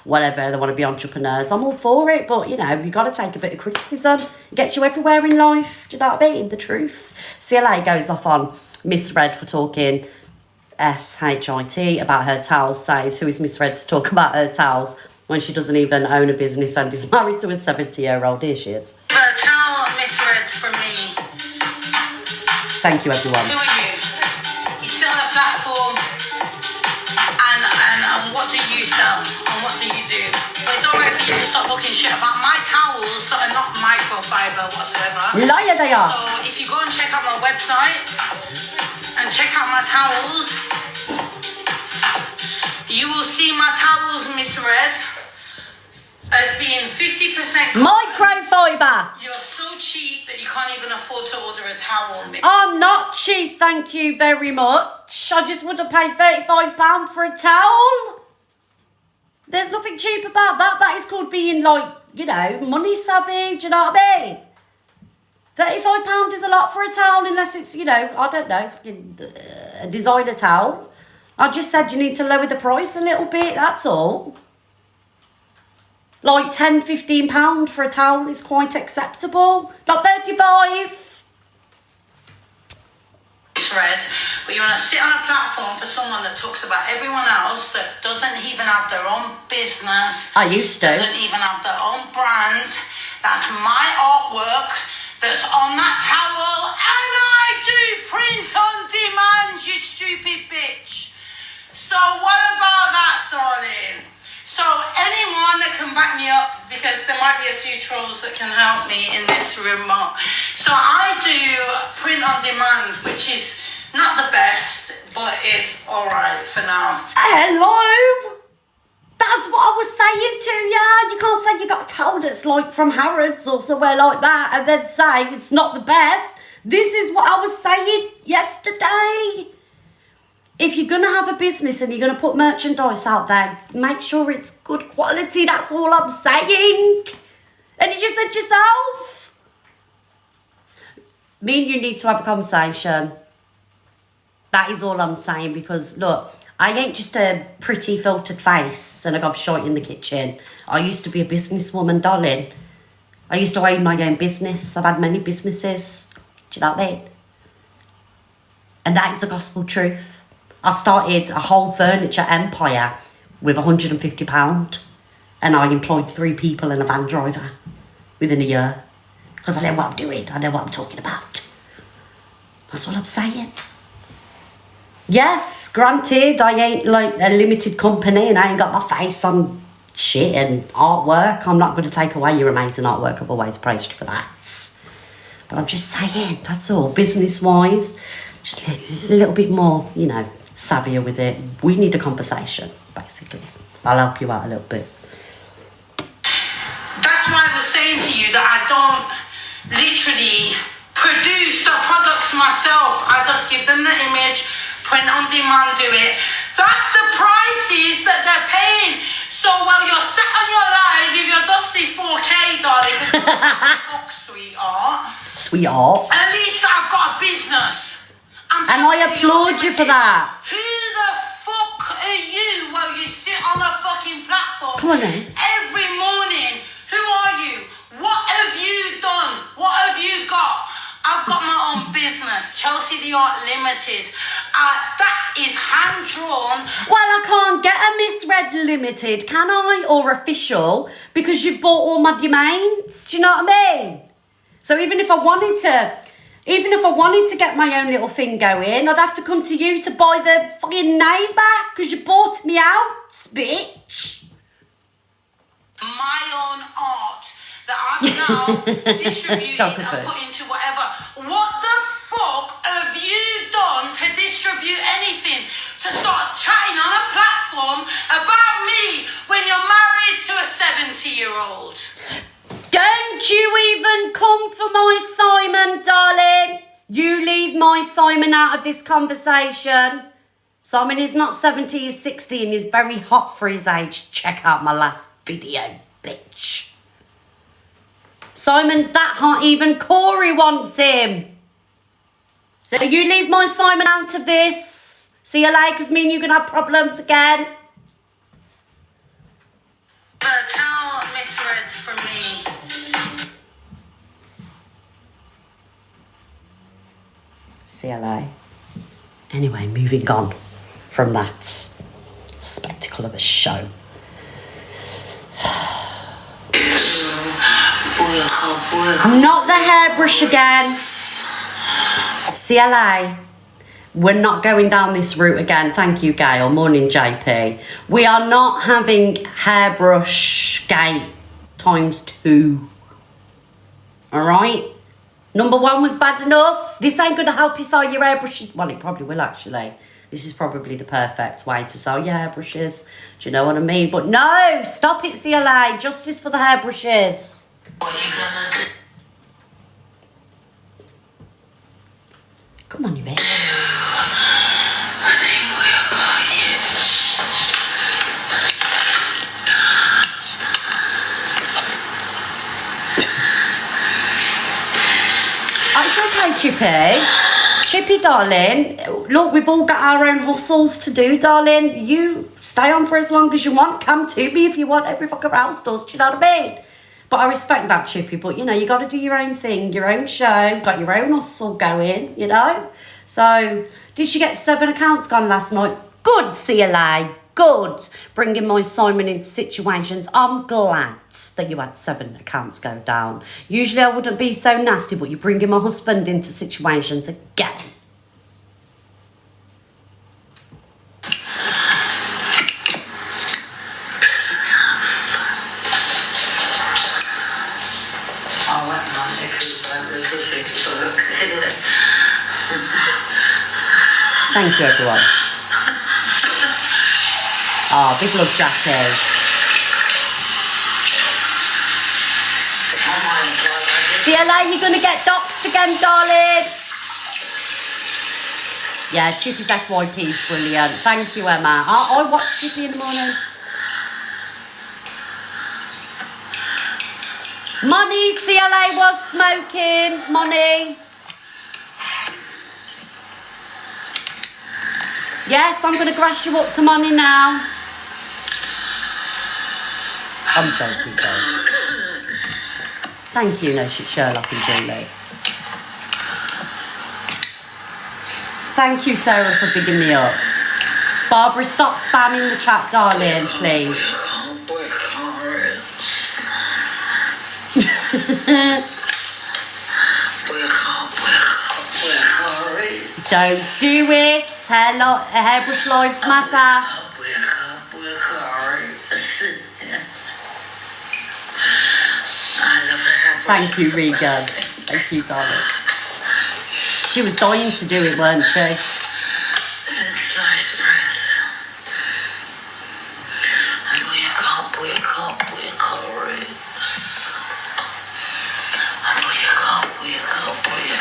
whatever, they want to be entrepreneurs. I'm all for it, but, you know, you got to take a bit of criticism. It gets you everywhere in life. Do you know what I mean? The truth. CLA goes off on Misread for talking SHIT about her towels, says, who is Misread to talk about her towels when she doesn't even own a business and is married to a 70-year-old. Here she is. A towel Misread from me. Thank you, everyone. Who are you? You sit on a platform and what do you sell and what do you do? But it's alright for you to stop talking shit about my towels that are not microfiber whatsoever. Liar they are. So if you go and check out my website and check out my towels, you will see my towels Misread as being 50% microfiber. You're so cheap that you can't even afford to order a towel. I'm not cheap, thank you very much. I just would have paid £35 for a towel. There's nothing cheap about that. That is called being, like, you know, money savvy. Do you know what I mean? £35 is a lot for a towel unless it's, you know, I don't know, a designer towel. I just said you need to lower the price a little bit, that's all. Like £10-15 for a towel is quite acceptable. Not 35. Misread, but you want to sit on a platform for someone that talks about everyone else that doesn't even have their own business. I used to. Doesn't even have their own brand. That's my artwork that's on that towel, and I do print on demand, you stupid bitch. So what about that, darling? So anyone that can back me up, because there might be a few trolls that can help me in this remote. So I do print on demand, which is not the best, but it's all right for now. Hello? That's what I was saying to you. You can't say you got a towel that's like from Harrods or somewhere like that and then say it's not the best. This is what I was saying yesterday. If you're going to have a business and you're going to put merchandise out there, make sure it's good quality. That's all I'm saying. And you just said yourself. Me and you need to have a conversation. That is all I'm saying, because, look, I ain't just a pretty filtered face and a gobshite in the kitchen. I used to be a businesswoman, darling. I used to own my own business. I've had many businesses. Do you know what I mean? And that is the gospel truth. I started a whole furniture empire with £150 and I employed 3 people and a van driver within a year because I know what I'm doing. I know what I'm talking about. That's all I'm saying. Yes, granted, I ain't like a limited company and I ain't got my face on shit and artwork. I'm not going to take away your amazing artwork. I've always praised you for that. But I'm just saying, that's all. Business-wise, just a little bit more, you know, savvier with it. We need a conversation, basically. I'll help you out a little bit. That's why I was saying to you that I don't literally produce the products myself. I just give them the image, print on demand, do it. That's the prices that they're paying. So while you're sat on your live with your dusty 4K, darling, because Sweetheart. at least I've got a business. And I applaud you for that. Who the fuck are you while you sit on a fucking platform? Come on then. Every morning. Who are you? What have you done? What have you got? I've got my own business, Chelsea the Art Limited. That is hand-drawn. Well, I can't get a Misread Limited, can I? Or official, because you've bought all my domains. Do you know what I mean? So even if I wanted to get my own little thing going, I'd have to come to you to buy the fucking name back because you bought me out, bitch. My own art that I've now distributed and put into whatever. What the fuck have you done to distribute anything? To start chatting on a platform about me when you're married to a 70-year-old? Don't you even come for my Simon, darling. You leave my Simon out of this conversation. Simon is not 70, he's 60 and he's very hot for his age. Check out my last video, bitch. Simon's that hot, even Corey wants him. So you leave my Simon out of this. See you later, because me and you can have problems again. from me. CLA. Anyway, moving on from that spectacle of a show. Not the hairbrush again. CLA. We're not going down this route again. Thank you, Gail. Morning, JP. We are not having hairbrush gate ×2. Alright? Number 1 was bad enough. This ain't going to help you sell your hairbrushes. Well, it probably will, actually. This is probably the perfect way to sell your hairbrushes. Do you know what I mean? But no, stop it, CLA. Justice for the hairbrushes. What you gonna do? Come on, you bitch. It's okay, Chippy. Chippy, darling. Look, we've all got our own hustles to do, darling. You stay on for as long as you want. Come to me if you want. Every fucker else does. Do you know what I mean? But I respect that, Chippy. But, you know, you got to do your own thing, your own show, got your own hustle going, you know? So, did she get 7 accounts gone last night? Good, CLA. Good. Bringing my Simon into situations. I'm glad that you had 7 accounts go down. Usually I wouldn't be so nasty, but you're bringing my husband into situations again. Thank you, everyone. Oh, big love, Jackie. CLA, you're going to get doxed again, darling. Yeah, Chippy's FYP is brilliant. Thank you, Emma. I watch Chippy in the morning. Money, CLA was smoking. Money. Yes, I'm going to grass you up to money now. I'm joking, guys. Thank you, no shit, Sherlock and Julie. Thank you, Sarah, for bigging me up. Barbara, stop spamming the chat, darling, please. Don't do it. Hairbrush lives matter. Thank you, Regan. Thank you, darling. She was dying to do it, weren't she? Sliced bread. And wake up with carrots. And wake up with carrots.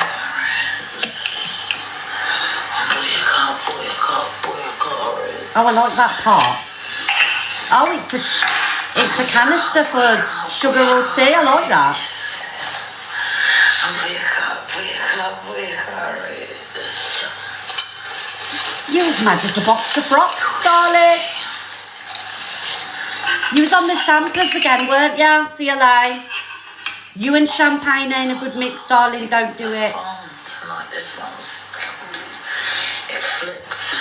Oh, I like that part. Oh, it's a canister for sugar or tea. I like that. You're as mad as a box of rocks, darling. You was on the champers again, weren't you? CLA. You and champagne ain't a good mix, darling. Don't do it. Tonight, this one's. It flipped.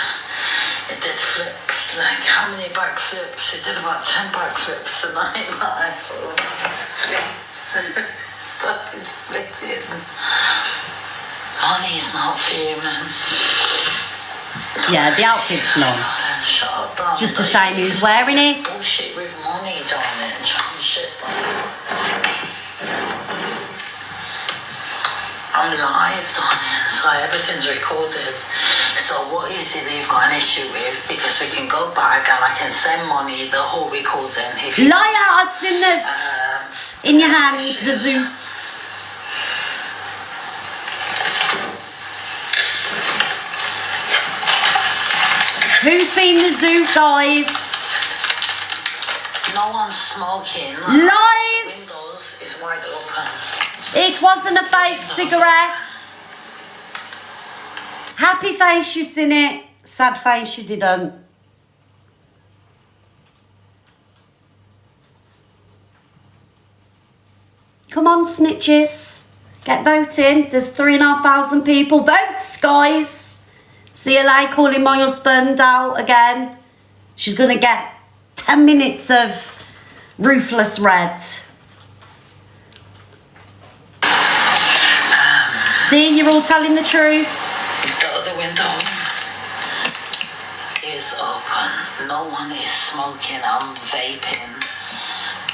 It did flips. Like, how many backflips? It did about 10 backflips tonight. My iPhone flips. Stuff is flipping. Money's not fuming. Yeah, the outfit's nice. Shut up, darling. It's just a shame who's wearing it. Bullshit with money, darling. Chatting shit, darling. I'm live, darling, so everything's recorded. So what is it they've got an issue with? Because we can go back and I can send money the whole recording. If you Liar, it's in your hand, the zoots. Who's seen the zoo, guys? No one's smoking. Lies! Windows is wide open. It wasn't a fake cigarette. Happy face, you seen it. Sad face, you didn't. Come on, snitches. Get voting. There's 3,500 people. Votes, guys. CLA calling my husband out again. She's going to get 10 minutes of ruthless red. See, you're all telling the truth. The other window is open. No one is smoking. I'm vaping.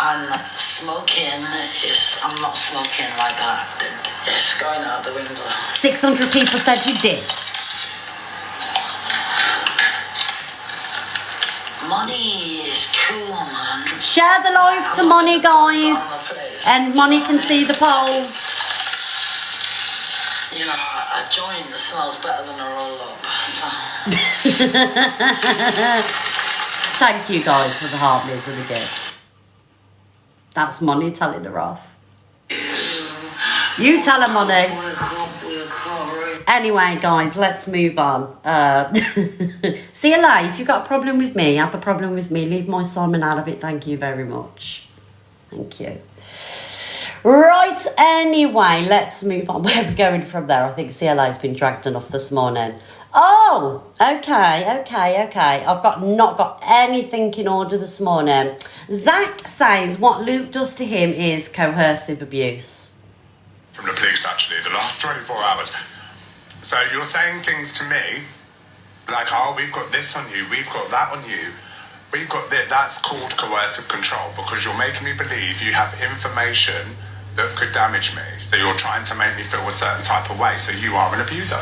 And smoking is... I'm not smoking like that. It's going out the window. 600 people said you did. Money is cool, man. Share the live to Money, guys. And Money can see the poll. You know, a joint smells better than a roll-up, so... Thank you, guys, for the heartbeats and the gifts. That's Money telling her off. You tell her, Money. Anyway, guys, let's move on. See you later. If you've got a problem with me, have a problem with me, leave my Simon out of it. Thank you very much. Thank you. Right, anyway, let's move on. Where are we going from there? I think CLA's been dragged enough this morning. Oh, okay. I've not got anything in order this morning. Zach says what Luke does to him is coercive abuse. From the police, actually, the last 24 hours. So you're saying things to me, like, oh, we've got this on you, we've got that on you. We've got this. That's called coercive control, because you're making me believe you have information that could damage me. So you're trying to make me feel a certain type of way. So you are an abuser.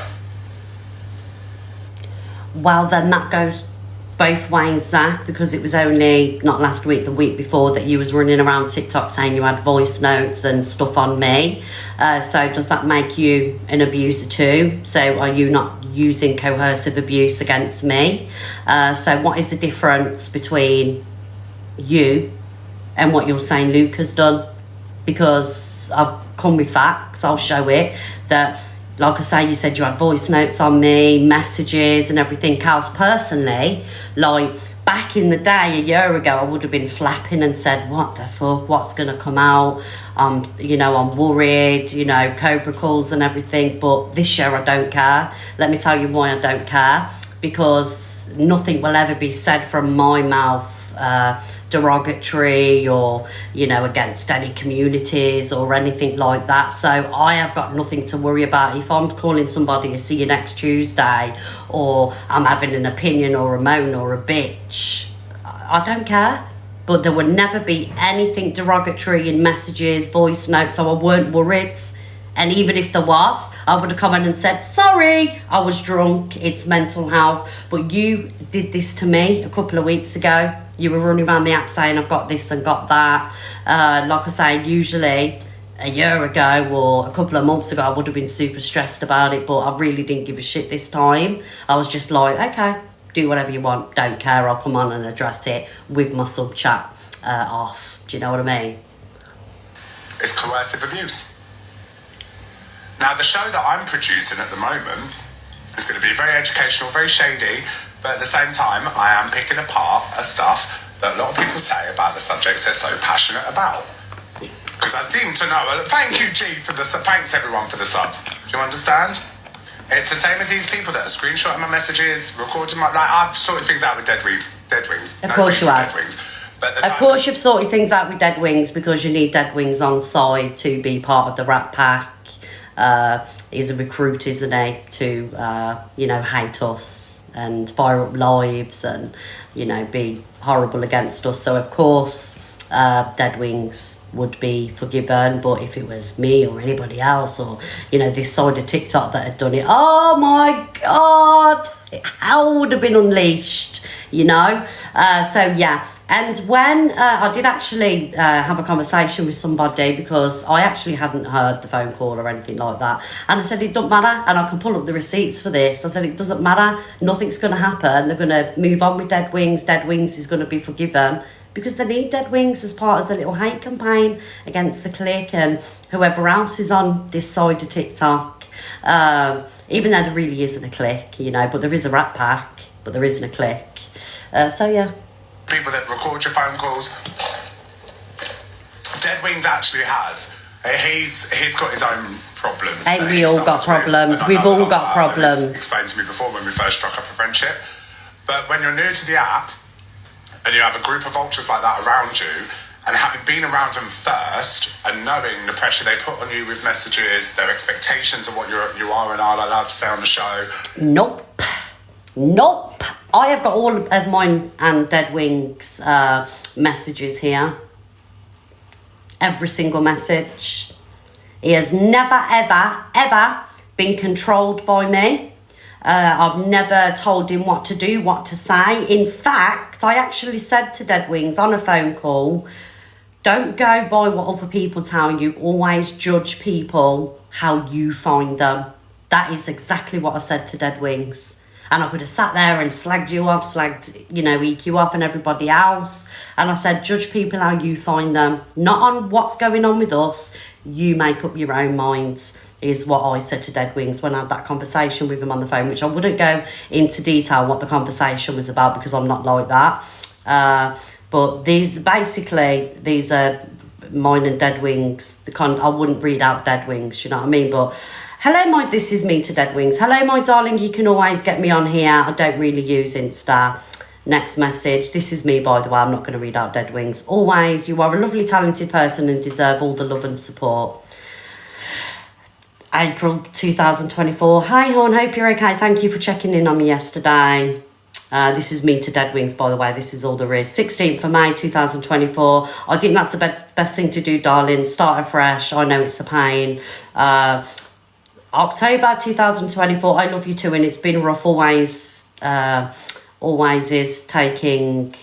Well, then that goes both ways, Zach, because it was only, not last week, the week before, that you was running around TikTok saying you had voice notes and stuff on me. So does that make you an abuser too? So are you not using coercive abuse against me? So what is the difference between you and what you're saying Luke has done? Because I've come with facts, I'll show it, that, like I say, you said you had voice notes on me, messages and everything else. Personally, like, back in the day, a year ago, I would have been flapping and said, what the fuck, what's going to come out? I'm worried, Cobra calls and everything. But this year, I don't care. Let me tell you why I don't care. Because nothing will ever be said from my mouth derogatory or against any communities or anything like that. So I have got nothing to worry about. If I'm calling somebody a see you next Tuesday, or I'm having an opinion or a moan or a bitch, I don't care. But there would never be anything derogatory in messages, voice notes, so I weren't worried. And even if there was, I would have come in and said, sorry, I was drunk, it's mental health. But you did this to me a couple of weeks ago. You were running around the app saying, I've got this and got that. Like I say, usually a year ago or a couple of months ago, I would have been super stressed about it, but I really didn't give a shit this time. I was just like, okay, do whatever you want, don't care, I'll come on and address it with my sub chat off. Do you know what I mean? It's coercive abuse. Now, the show that I'm producing at the moment is going to be very educational, very shady, but at the same time, I am picking apart stuff that a lot of people say about the subjects they're so passionate about. Because I seem to know, thank you, G, thanks everyone for the subs. Do you understand? It's the same as these people that are screenshotting my messages, recording I've sorted things out with Dead Wings. Of course you have. But of course you've sorted things out with Dead Wings, because you need Dead Wings on side to be part of the Rat Pack. He's a recruit, isn't he, to hate us and fire up lives and be horrible against us. So of course Dead Wings would be forgiven. But if it was me or anybody else, or this side of TikTok that had done it, oh my god, hell would have been unleashed. So yeah. And when I did actually have a conversation with somebody, because I actually hadn't heard the phone call or anything like that, and I said, it don't matter, and I can pull up the receipts for this. I said, it doesn't matter, nothing's going to happen, they're going to move on with Dead Wings is going to be forgiven, because they need Dead Wings as part of the little hate campaign against the clique and whoever else is on this side of TikTok, even though there really isn't a clique, but there is a Rat Pack, but there isn't a clique. So yeah. People that record your phone calls. Dead Wings actually has He's got his own problems. Ain't we all got problems? And I We've know all that got problems. Explained to me before when we first struck up a friendship. But when you're new to the app and you have a group of vultures like that around you, and having been around them first and knowing the pressure they put on you with messages, their expectations of what you are and are allowed to say on the show. Nope. I have got all of mine and Dead Wings messages here. Every single message. He has never, ever been controlled by me. I've never told him what to do, what to say. In fact, I actually said to Dead Wings on a phone call, don't go by what other people tell you. Always judge people how you find them. That is exactly what I said to Dead Wings. And I could have sat there and slagged you off, EQ off and everybody else. And I said, judge people how you find them. Not on what's going on with us. You make up your own minds, is what I said to Dead Wings when I had that conversation with him on the phone, which I wouldn't go into detail what the conversation was about because I'm not like that. But these are mine and Dead Wings. I wouldn't read out Dead Wings, you know what I mean? But hello, this is me to Dead Wings. Hello, my darling, you can always get me on here. I don't really use Insta. Next message. This is me, by the way. I'm not going to read out Dead Wings. Always, you are a lovely, talented person and deserve all the love and support. April 2024. Hi, hon. Hope you're okay. Thank you for checking in on me yesterday. This is me to Dead Wings, by the way. This is all there is. 16th of May 2024. I think that's the best thing to do, darling. Start afresh. I know it's a pain. October 2024. I love you too, and it's been rough. Always is taking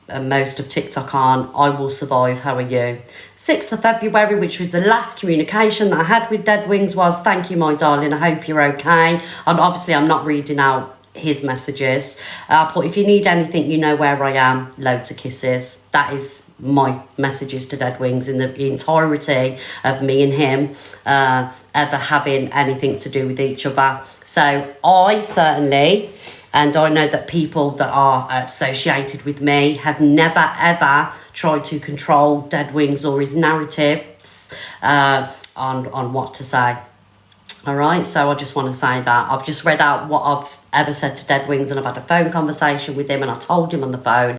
most of TikTok on. I will survive. How are you? 6th of February, which was the last communication that I had with Dead Wings, was thank you, my darling. I hope you're okay. I'm not reading out his messages. But if you need anything, you know where I am. Loads of kisses. That is my messages to Dead Wings in the entirety of me and him ever having anything to do with each other. So I certainly, and I know that people that are associated with me have never ever tried to control Dead Wings or his narratives on what to say. All right, so I just want to say that I've just read out what I've ever said to Dead Wings, and I've had a phone conversation with him, and I told him on the phone